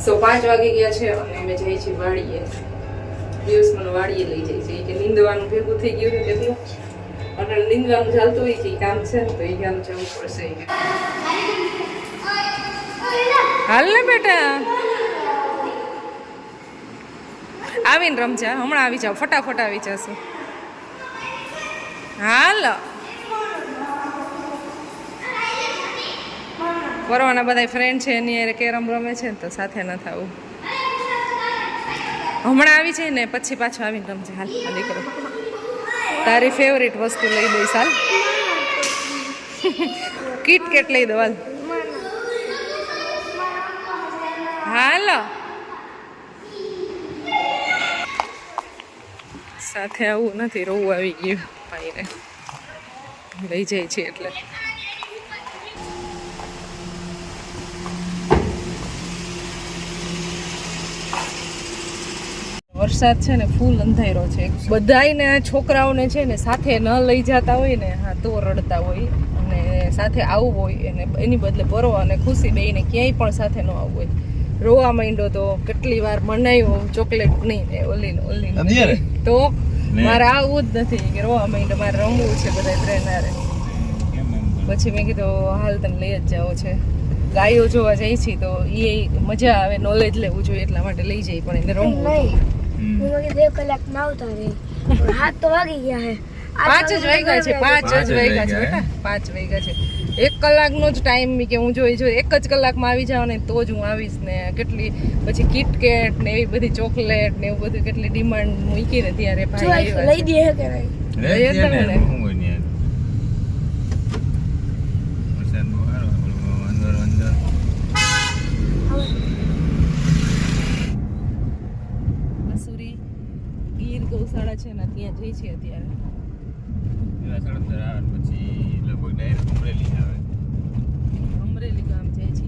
સો 5 વાગી ગયા છે અને અમે જઈએ છીએ વાડીએ. દિવસ મને વાડીએ લઈ જાય છે કે નીંદવાનું ભેગું થઈ ગયું છે કેટલું અને નીંદવાનું ચાલતું હોય કે કામ છે ને તો એ કામ જવું પડશે. હાલ ને બેટા આવીને રમજા, હમણાં આવી જાવ, ફટાફટ આવી જશું. હાલ પરવાના બધા ફ્રેન્ડ છે એની અરે કેરમ રમે છે ને તો સાથે ન થવું. હમણાં આવી જાય ને પછી પાછું આવીને રમજે. હાલ દીકરો તારી ફેવરિટ વસ્તુ લઈ દઈશ. હાલ કિટકેટ લઈ દો. હાલ હાલ સાથે આવું નથી, રોવું આવી ગયું ભાઈને લઈ જાય છે એટલે. વરસાદ છે ને ફૂલ અંધારો છે. બધાયને છોકરાઓને છે ને સાથે ન લઈ જતા હોય ને હા તો રડતા હોય અને સાથે આવવું હોય અને એની બદલે પરવા અને ખુશી બેયને ક્યાંય પણ સાથે ન આવવું હોય. રોવા માંડ્યો તો કેટલી વાર મનાવ્યો ચોકલેટ નહીં ને ઓલી તો મારે આવું જ નથી કે રોવા માંડ્યો, મારે રમવું છે બધા ટ્રેનરે. પછી મેં કીધું હાલ તમે લઈ જ જાઓ છે. ગાયો જોવા જાય છે તો એ મજા આવે, નોલેજ લેવું જોઈએ એટલા માટે લઈ જાય પણ એને રમવું. 2 કલાક ના આવતા રે 7 તો વાગી ગયા હે. 5 જ વાગ્યા છે, 5 જ વાગ્યા છે બેટા, 5 વાગ્યા છે. 1 કલાકનો જ ટાઈમ કે હું જોઈ 1 જ કલાકમાં આવી જાવ ને તો જ હું આવીશ ને. કેટલી પછી કિટકેટ ને એવી બધી ચોકલેટ ને એવું બધું કેટલી ડિમાન્ડ મૂકી ને ત્યારે ભાઈ લઈ દે હે કે નહીં લઈ તમે ને. મસૂરી ગીર ગૌશાળા છે ને ત્યાં જઈ છે અત્યારે. અમરેલી ગામ જાય છે.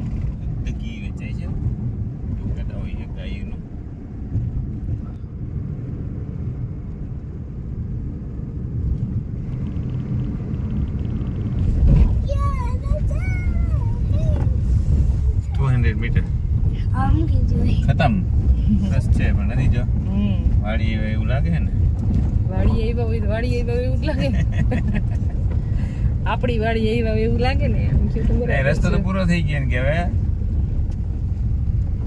મીટર આમ કીધું ખતમ બસ છે પણ નથી જો વાડી એવું લાગે ને. વાડી આવ્યા હોય તો વાડી આવ્યા એવું જ લાગે. આપણી વાડી આવ્યા એવું લાગે ને. રસ્તો તો પૂરો થઈ ગયો ને કે હવે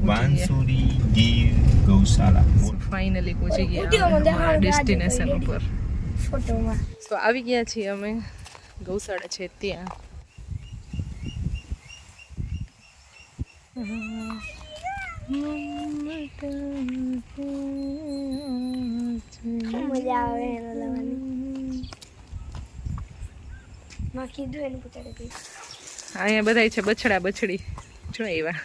બાંસુરી ગીર ગૌશાળા ફાઇનલી પહોંચી ગયા ડેસ્ટિનેશન ઉપર. ફોટોમાં તો આવી ગયા છીએ અમે. ગૌશાળા છે ત્યાં. મજા આવે એને લાવવાની. માં કીધું એને પૂછાડે અહીંયા બધા છે બછડા બછડી જો એવા.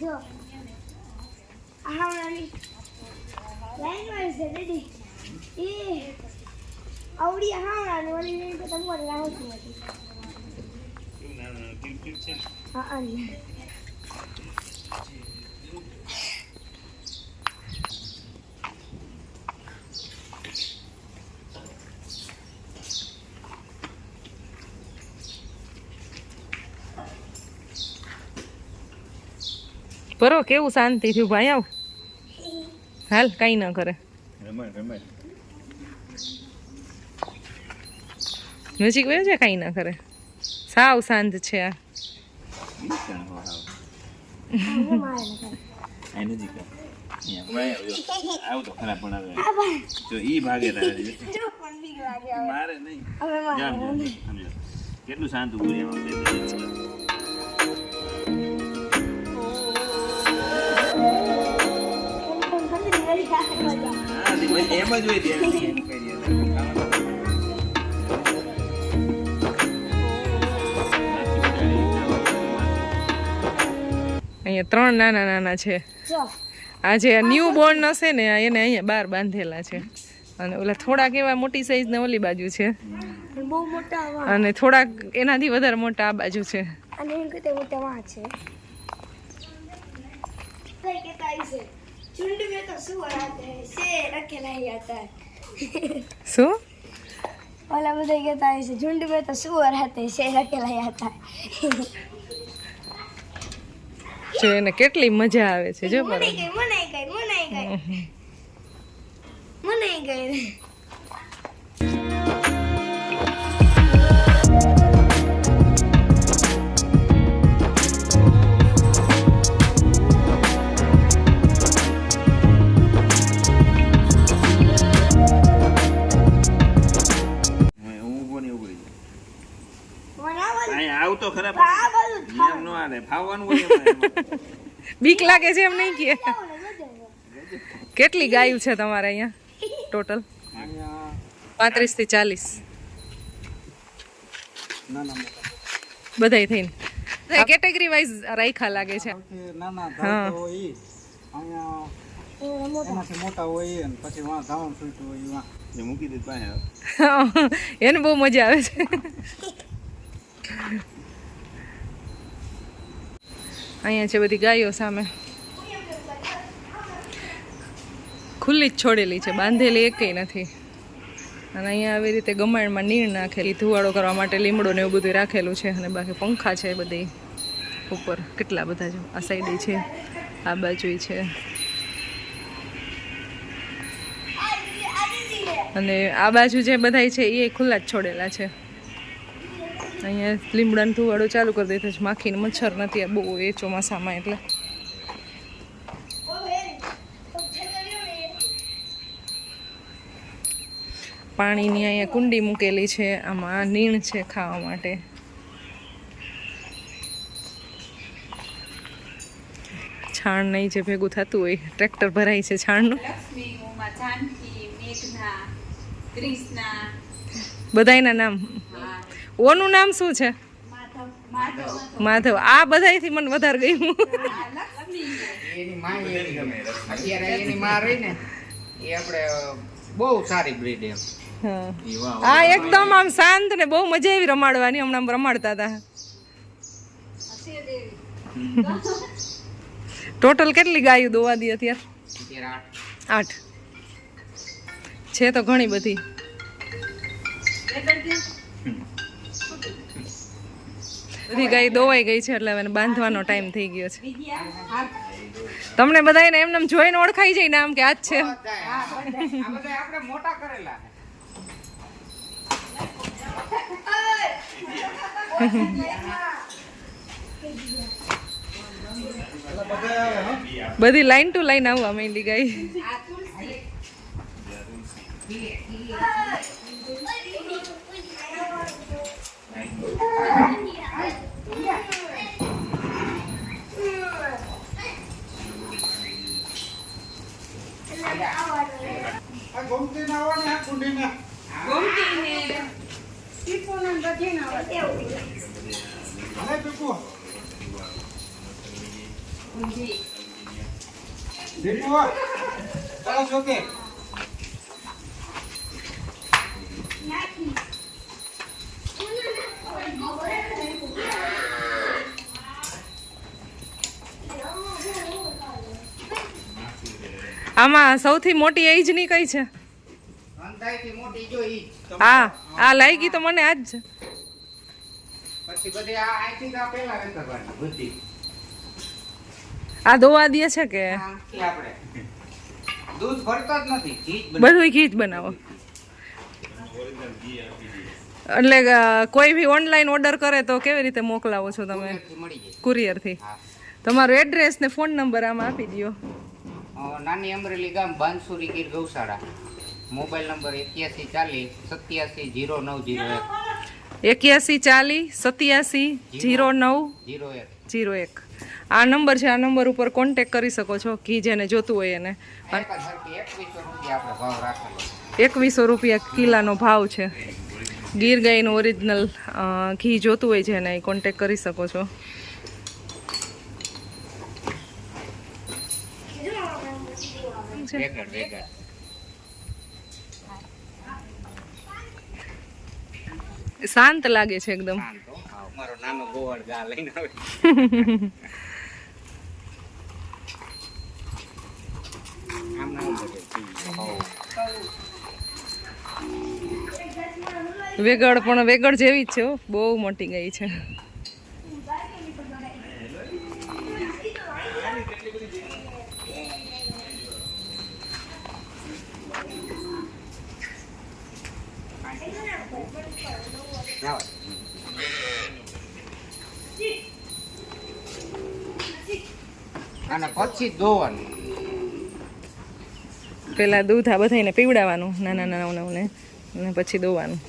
જો આવવાની લાઈન માં છે રેડી એ આવડી આવવાની ઓલી ને તો તમારે લાવશું હતી. હા આ બરો કેવું શાંતિ થયું ભાઈ. આવ હાલ કઈ ના કરે. નજીક વયો છે કઈ ના કરે. સાવ શાંત છે આ. કેટલું શાંત એમ જ હોય. અહીંયા 3 નાના નાના છે. આ જે ન્યૂ બોર્ન હશે ને એને અહીંયા બહાર બાંધેલા છે અને ઓલા થોડાક એવા મોટી સાઈઝ ને ઓલી બાજુ છે બહુ મોટા અને થોડાક એનાથી વધારે મોટા આ બાજુ છે. અને એમ કે મોટા વાં છે. झुंड में तो सुअर आते हैं, शेर अकेला ही आता है. શું ઓલા બધા કહેતા હશે झुंड में तो सुअर रहते शेर अकेला आता જો એને કેટલી મજા આવે છે જો પર મને ગઈ આવ તો ખરા એમ નો આને ફાવવાનું હોય એમાં. બીક લાગે છે એમ નહીં કે કેટલી ગાયું છે તમારે અહીંયા ટોટલ 35 થી 40 બધાય થઈને કેટેગરી વાઇઝ રાખ્યા લાગે છે નાના ધાર તો હોય અહીંયા એનાથી મોટા હોય અને પછી વાં ધાવણ છૂટું હોય વાં એ મૂકી દે પાસે એને બહુ મજા આવે છે અહીંયા છે બધી ગાયો સામે ખુલ્લી જ છોડેલી છે બાંધેલી એકેય નથી અને અહીંયા આવી રીતે ગમાણમાં નીણ નાખેલી ધુવાડો કરવા માટે લીમડો ને એવું બધું રાખેલું છે અને બાકી પંખા છે બધી ઉપર કેટલા બધા જો આ સાઈડે છે આ બાજુ છે અને આ બાજુ જે બધા છે એ ખુલ્લા જ છોડેલા છે અહીંયા લીમડાનું ધુવાડો ચાલુ કરી દીધો છે માખીને મચ્છર નથી બહુ એ ચોમાસામાં એટલે પાણીની અહીંયા કુંડી મૂકેલી છે આમાં નીણ છે ખાવા માટે છાણ નહીં જે ભેગું થતું હોય ટ્રેક્ટર ભરાય છે છાણનું બધાયના નામ ઓનું નામ શું છે માધવ આ બધાયથી મને વધારે ગયું એની માં અત્યારે એની માં રહી ને એ આપણે બહુ સારી બ્રીડ એમ આ એકદમ આમ શાંત ને બહુ મજા આવી રમાડવાની હમણાં રમાડતા હતા ટોટલ કેટલી ગાયું દોવા દી અત્યારે 8 છે તો ઘણી બધી બધી ગાય દોવાઈ ગઈ છે એટલે હવે બાંધવાનો ટાઈમ થઈ ગયો છે તમને બધાને એમને જોઈને ઓળખાઈ જાય ને આમ કે આજ છે આપણે મોટા કરેલા બધી લાઈન ટુ લાઈન આવવા માંડી ગઈ ગોમતી ના આવવાની આ કુંડી ના ભલે પીકુ દીપુ ચાલો છોકે આમાં સૌથી મોટી એજ ની કઈ છે અંધાઈથી મોટી જોઈ હા આ લાગી તો મને આજ છે પછી બધી આ આઈથી આ પહેલા વેતરવાની બધી આ દોવા દે છે કે આપણે દૂધ ભરતો જ નથી ઘી બધું ઘી જ બનાવો એટલે કોઈ બી ઓનલાઈન ઓર્ડર કરે તો કેવી રીતે મોકલાવો છો તમે મળી જાય કુરિયરથી તમારું એડ્રેસ ને ફોન નંબર આમાં આપી દો નાની અમરેલી ગામ બાંસુરી ગીર ગૌશાળા મોબાઈલ નંબર 8140 8740 આ નંબર છે આ નંબર ઉપર કોન્ટેક કરી શકો છો ઘી જેને જોતું હોય એને 2100 રૂપિયા કિલાનો ભાવ છે ગીર ગાયનું ઓરિજિનલ ઘી જોતું હોય છે એને કોન્ટેક કરી શકો છો શાંત લાગે છે એકદમ મારો નાનો ગોવાળ ગા લઈને આવે આમ ના વેગળ પણ વેગળ જેવી જ છે હો, બહુ મોટી ગઈ છે. અને પછી ધોવાનું. પેલા દૂધ આ બધાને પીવડાવવાનું નાના નાનાઓને અને પછી દોવાનું.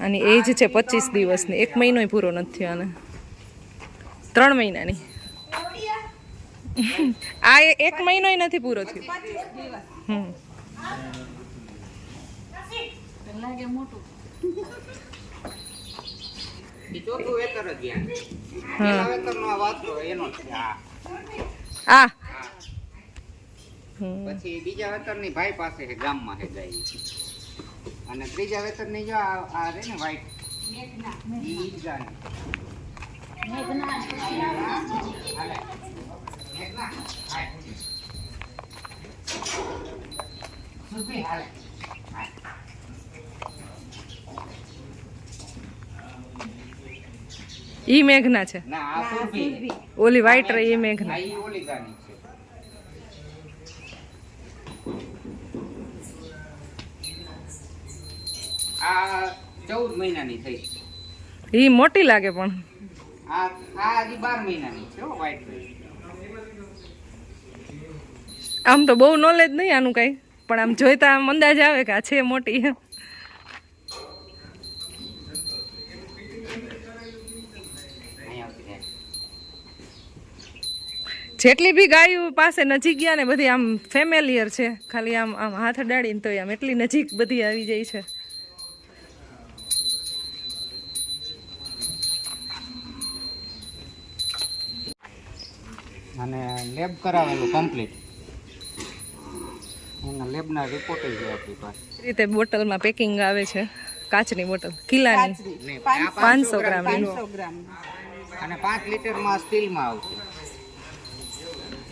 આની એજ છે 25 દિવસની, 1 મહિનોય પૂરો નથી થયો આને, 3 મહિનાની. આ 1 મહિનોય નથી પૂરો થયો. ચોથું વેતર જ યાર. પેલા વેતરનો આ વાતો એનો છે. આ પછી બીજા વેતરની ભાઈ પાસે છે, ગામમાં છે ગાય. અને ત્રીજા વેતરની જો આ રે ને વાઈટ ઈ જ ગાય. હાલે. મેઘના, હાય. સુભી હાલે. ઈ મેઘના છે, ના આ સુભી. ઓલી વ્હાઈટ રહી ઈ મેઘના. આ ઈ ઓલી ગાની છે. આ 14 મહિનાની થઈ. ઈ મોટી લાગે પણ આ હજી 12 મહિનાની છે હો વ્હાઈટ. આમ તો બહુ નોલેજ નહીં આનું કઈ, પણ આમ જોઈતા આમ અંદાજ આવે કે આ છે મોટી. જેટલી બી ગાયો પાસે નજીક ગયા ને બધી આમ ફેમિલિયર છે, ખાલી આમ આમ હાથ અડાડીને તો આમ એટલી નજીક બધી આવી જાય છે. અને લેબ કરાવેલું કમ્પ્લીટ. એના લેબના રિપોર્ટ છે આપણી પાસે. એ રીતે બોટલમાં પેકિંગ આવે છે, કાચની બોટલ કિલ્લાની 500 ગ્રામની. અને 5 લીટરમાં સ્ટીલમાં આવશે.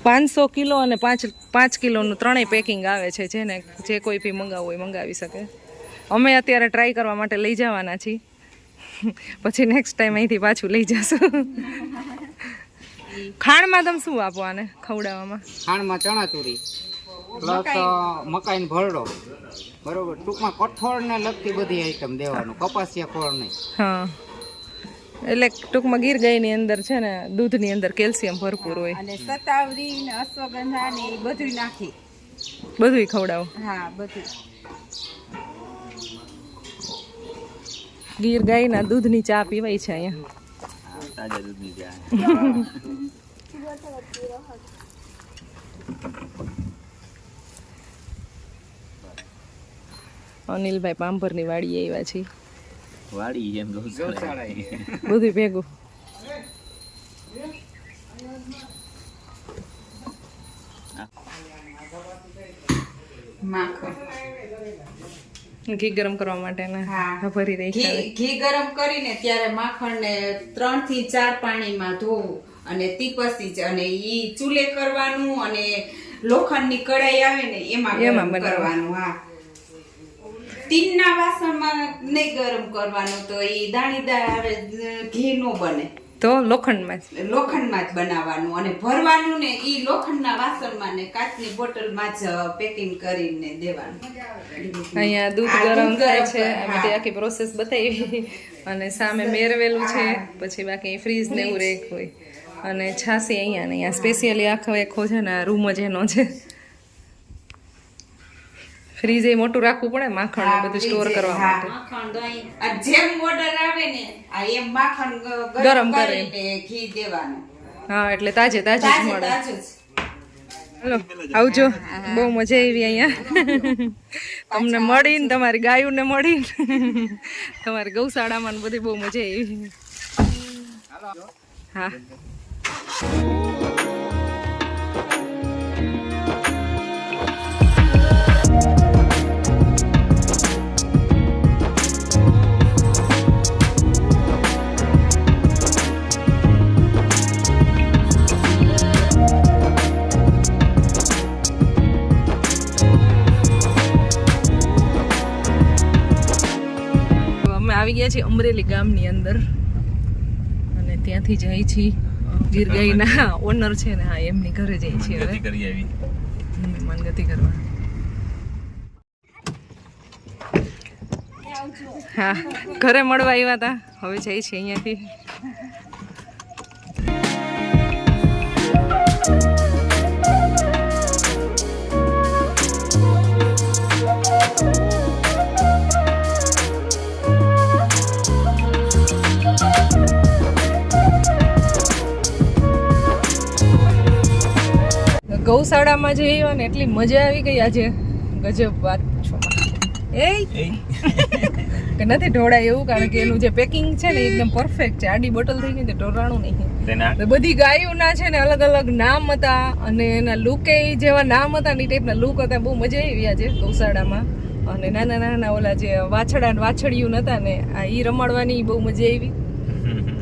500 કિલો અને 5 કિલોનું ત્રણેય પેકિંગ આવે છે, જેને જે કોઈ બી મંગાવવું હોય મંગાવી શકે. અમે અત્યારે ટ્રાય કરવા માટે લઈ જવાના છીએ, પછી નેક્સ્ટ ટાઈમ અહીંથી પાછું લઈ જશું. ખાણમાં તમે શું આપો આને ખવડાવવામાં? ખાણમાં ચણાચૂરી પ્લસ મકાઈનો ભરડો, બરોબર. ટૂંકમાં કઠોળને લગતી બધી આઈટમ દેવાનું, કપાસિયા ખોળ નહીં. હા, એટલે ટૂંકમાં ગીર ગાયની અંદર છે ને દૂધની અંદર કેલ્શિયમ ભરપૂર હોય. અને સતાવરી ને અશ્વગંધા ને એ બધું નાખી, બધુંય ખવડાવો. હા બધું. ગીર ગાયના દૂધની ચા પીવાય છે અહીંયા. તાજા દૂધની ચા. અનિલભાઈ પાંભરની વાડીએ આવ્યા છે. વાડી એમ ગૌશાળા. બધું ભેગું. માખણ ઘી ગરમ કરવા માટે ભરી રહી છે. ઘી ગરમ કરીને ત્યારે માખણ ને 3 થી 4 પાણીમાં ધોવું અને તીપસી અને ઈ ચૂલે કરવાનું અને લોખંડની કડાઈ આવે ને એમાં ગરમ કરવાનું. હા, ટીનના વાસણમાં નહીં ગરમ કરવાનું, તો ઈ દાણીદાર આવે ઘી નો બને. તો લોખંડમાં જ બનાવવાનું અને ભરવાનું ને ઈ લોખંડના વાસણમાં ને કાચની બોટલમાં જ પેકિંગ કરીને દેવાનું. અહીંયા દૂધ ગરમ થાય છે, આ બધી આખી પ્રોસેસ બતાવી, અને સામે મેરવેલું છે, પછી બાકી ફ્રીજ ને એવું રેક હોય, અને છાસી અહીંયા ને અહીંયા સ્પેશિયલી આખો એકો છે ને રૂમ જ એનો છે. ફ્રીજ એ મોટું રાખવું પડે માખણ ને બધું સ્ટોર કરવા માટે. માખણ દહીં જેમ ઓર્ડર આવે ને આ એમ માખણ ગરમ કરીને ઘી દેવાનું. હા, એટલે તાજે તાજું જ મળે. તાજું જ. હલો, આવજો. બહુ મજા આવી અહીંયા તમને મળીને, તમારી ગાયોને મળીને, તમારી ગૌશાળામાં બધી બહુ મજા આવી. હા, છીએ અમરેલી ગામની અંદર અને ત્યાંથી જાય છીએ ગીર ગાયના ઓનર છે ને હા એમની ઘરે જાય છીએ હવે કરી આવી મનગતિ કરવા. હા ઘરે મળવા આવ્યા હતા, હવે જાય છે અહીંયાથી. ગૌશાળામાં જઈએ ને એટલી મજા આવી ગઈ આજે, ગજબ વાત છો. એ કે નથી ઢોળાય એવું, કારણ કે એનું જે પેકિંગ છે ને એકદમ પરફેક્ટ છે. આડી બોટલ થઈ ગઈ તે ઢોળાણું નહીં. બધી ગાયોના છે ને અલગ અલગ નામ હતા અને એના લુકે જેવા નામ હતા ને એ ટાઈપના લુક હતા. બહુ મજા આવી આજે ગૌશાળામાં. અને નાના નાના ઓલા જે વાછડા વાછડિયું નતા ને ઈ રમાડવાની બહુ મજા આવી.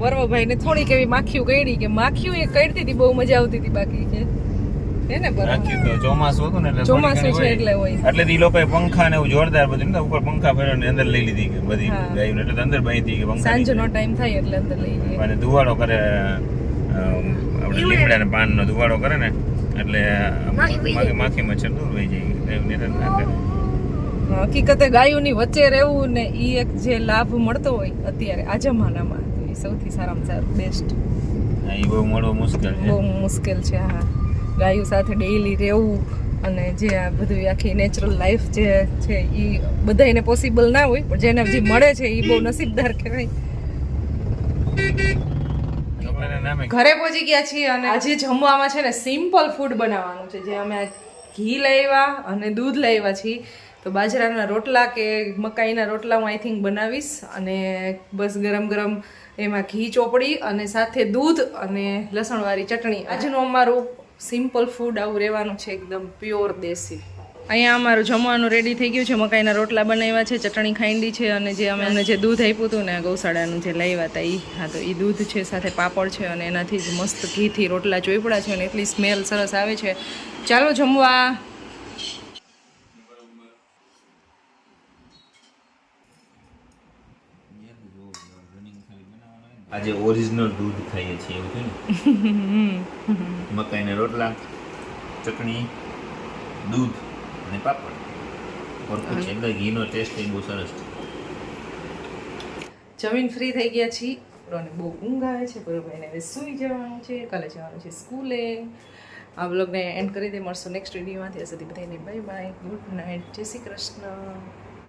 પર્વભાઈ ને થોડીક એવી માખીઓ કઈડી કે માખીઓ એ કઈડતી હતી, બહુ મજા આવતી હતી. બાકી કે ચોમાસું હતું ને ચોમાસું છે એટલે હોય એટલે ઈ લોકોએ પંખા ને એવું જોરદાર બધું ઉપર પંખા ફેરવીને અંદર લઈ લીધી કે બધી ગાયો એટલે અંદર બાંધી કે પંખા સાંજનો ટાઈમ થાય એટલે અંદર લઈ જઈએ. અને ધુવાડો કરે આપણે લીમડા ને પાન નો ધુવાડો કરે ને એટલે માખી મચ્છર દૂર થઈ જાય. ગાયો નિરાશ ના કરે. હકીકતે ગાયોની વચ્ચે રહેવું ને ઈ એક જે લાભ મળતો હોય અત્યારે આ જમાનામાં તો એ સૌથી સારામાં સારું બેસ્ટ. એ બહુ મળવું મુશ્કેલ છે, બહુ મુશ્કેલ છે. હા ગાયો સાથે ડેઈલી રહેવું અને જે આ બધું આખી નેચરલ લાઈફ જે છે એ બધાને પોસિબલ ના હોય, પણ જેને જે મળે છે એ બહુ નસીબદાર કહેવાય. ઘરે પહોંચી ગયા છીએ અને આજે જમવામાં છે ને સિમ્પલ ફૂડ બનાવવાનું છે. જે અમે ઘી લાવ્યા અને દૂધ લાવ્યા છીએ, તો બાજરાના રોટલા કે મકાઈના રોટલા હું આઈ થિંક બનાવીશ. અને બસ ગરમ ગરમ એમાં ઘી ચોપડી અને સાથે દૂધ અને લસણવાળી ચટણી. આજનું અમારું સિમ્પલ ફૂડ આવું રહેવાનું છે, એકદમ પ્યોર દેશી. અહીંયા અમારું જમવાનું રેડી થઈ ગયું છે. મકાઈના રોટલા બનાવ્યા છે, ચટણી ખાંડી છે અને જે અમે અમને જે દૂધ આપ્યું હતું ને ગૌશાળાનું જે લાવ્યા હતા એ, હા તો એ દૂધ છે, સાથે પાપડ છે અને એનાથી જ મસ્ત ઘીથી રોટલા ચોપડા છે અને એટલી સ્મેલ સરસ આવે છે. ચાલો જમવા. આજે ઓરિજિનલ દૂધ ખાઈએ છીએ એવું છે ને. મકાઈના રોટલા, ચટણી, દૂધ અને પાપડ. ભરપૂર છે, એટલે ઘીનો ટેસ્ટ એ બહુ સરસ છે. જમીન ફ્રી થઈ ગયા છીએ. અને બહુ ઊંઘ આવે છે. બરોબર હવે સૂઈ જવાનું છે, કાલે જવાનું છે સ્કૂલે. આ બ્લોગને એન્ડ કરી દે. મળશું નેક્સ્ટ વિડીયોમાં. ત્યાં સુધી બધાને બાય બાય, ગુડ નાઇટ, જય શ્રી કૃષ્ણ.